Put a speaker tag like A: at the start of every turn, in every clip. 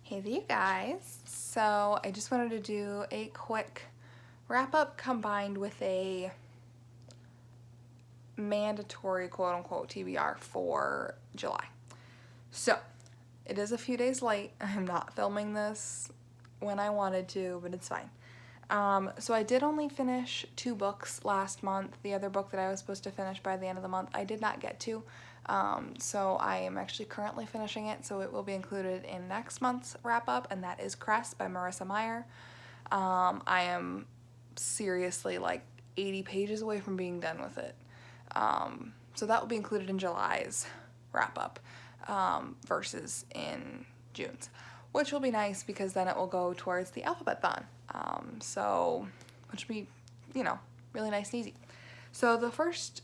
A: Hey there, you guys. So I just wanted to do a quick wrap up combined with a mandatory quote-unquote TBR for July. So it is a few days late. I'm not filming this when I wanted to, but it's fine. So I did only finish 2 books last month. The other book that I was supposed to finish by the end of the month I did not get to. So I am actually currently finishing it, so it will be included in next month's wrap up, and that is Cress by Marissa Meyer. I am seriously like 80 pages away from being done with it. So that will be included in July's wrap up versus in June's, which will be nice because then it will go towards the alphabet-thon. Which will be, really nice and easy. So the first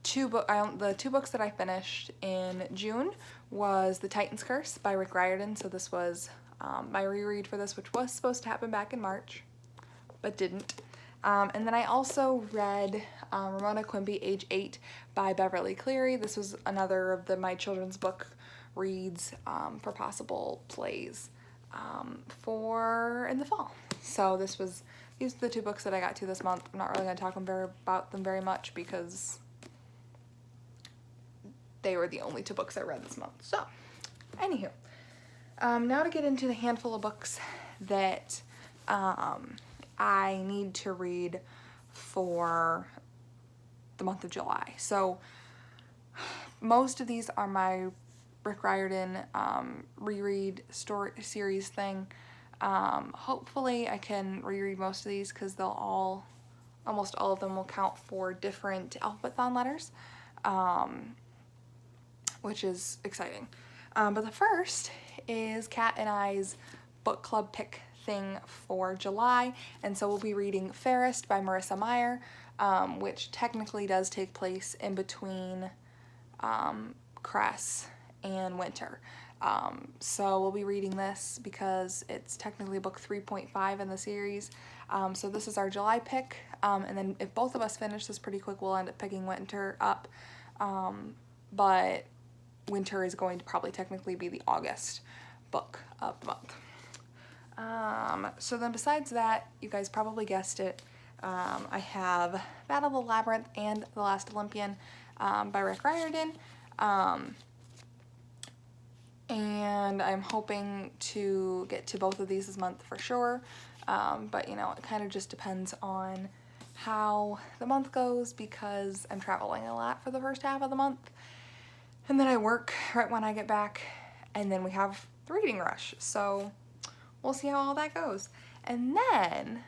A: the 2 books that I finished in June was The Titan's Curse by Rick Riordan. So this was my reread for this, which was supposed to happen back in March, but didn't. And then I also read Ramona Quimby, Age 8 by Beverly Cleary. This was another of my children's book reads for possible plays in the fall. So these are the 2 books that I got to this month. I'm not really going to talk about them very much because they were the only 2 books I read this month. So, anywho, now to get into the handful of books that I need to read for the month of July. So, most of these are my Rick Riordan reread story series thing. Hopefully I can reread most of these because almost all of them will count for different alphabet-thon letters, which is exciting. But the first is Kat and I's book club pick thing for July, and so we'll be reading Fairest by Marissa Meyer, which technically does take place in between Cress and Winter. So we'll be reading this because it's technically book 3.5 in the series. So this is our July pick, and then if both of us finish this pretty quick, we'll end up picking Winter up, but Winter is going to probably technically be the August book of the month. So then besides that, you guys probably guessed it, I have Battle of the Labyrinth and The Last Olympian by Rick Riordan. And I'm hoping to get to both of these this month for sure, but it kind of just depends on how the month goes because I'm traveling a lot for the first half of the month, and then I work right when I get back, and then we have the reading rush, so we'll see how all that goes. And then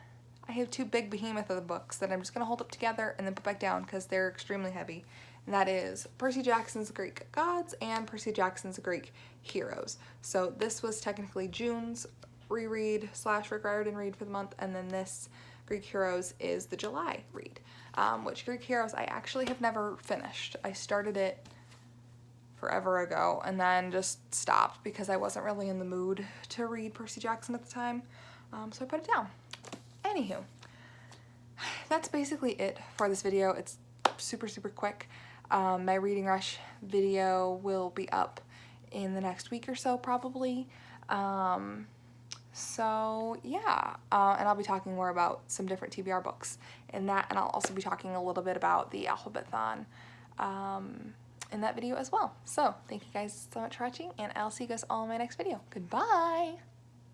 A: I have 2 big behemoth of the books that I'm just going to hold up together and then put back down because they're extremely heavy. And that is Percy Jackson's Greek Gods and Percy Jackson's Greek Heroes. So this was technically June's reread / Rick Riordan read for the month, and then this Greek Heroes is the July read, which Greek Heroes I actually have never finished. I started it forever ago and then just stopped because I wasn't really in the mood to read Percy Jackson at the time, so I put it down. Anywho, that's basically it for this video. It's super quick. My reading rush video will be up in the next week or so probably. So yeah, and I'll be talking more about some different TBR books in that, and I'll also be talking a little bit about the alphabet-thon in that video as well. So thank you guys so much for watching, and I'll see you guys all in my next video. Goodbye!